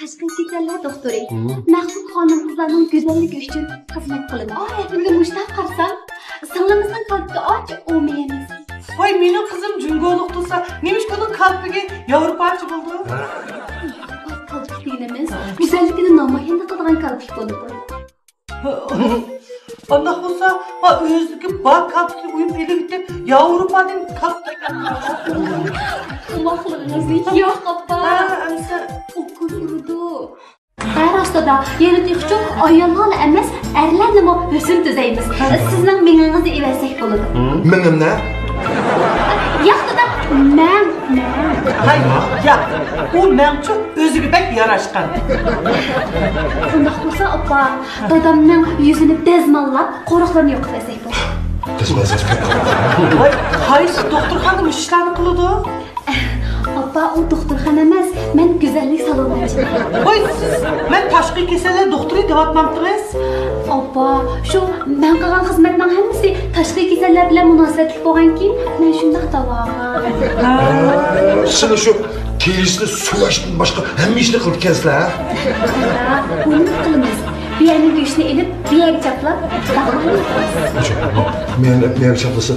Tashqi kesallar doktori. Mahbub xonim qizlarning go'zallik uchun xizmat qiladi. Endi mushtaq qarsam, singlimizning qalbida och o'mayamiz. Voy, mening qizim jungoliq tursa, nemish buning qalbiga Yevropachi bo'ldi? Qalb dinimiz go'zallikni namoyon qiladigan qalb bo'ldi. Allah olsa, o'zligi bak kalpli uyup elibitip Avrupa'nın kalpli. Kulaklarınızı yok appa. Okurdu. Her hastada yeni çok ayollarla emas, erlerle mi hüsn düzeyimiz. Sizden meninizi eversek buludu. Menim ne? Yaxtı da men. Hayır, ya. O menço özü bek yaraşkan. Bundaq olsa appa, dadamның yüzünü dezmallab, qo'riqlarni yo'q desek bu. Voy, qaysi doktorxona ishlarni qiladi? Appa, o doktorxona emas, men go'zallik saloni ochdim. Voy, siz men tashqi kasallar doktori deb atmoqdingiz? Appa, shu men qilgan xizmatning hammasi tashqi kasallar bilan munosabatli bo'lganki, men shundaq tavaman. Seni şu terisini sulaştın başka hem işini kılıp kesle ha? Bunu qilamiz. Biyaning go'shtini elib, biyaga chaplab, dag'al. Men çaplası.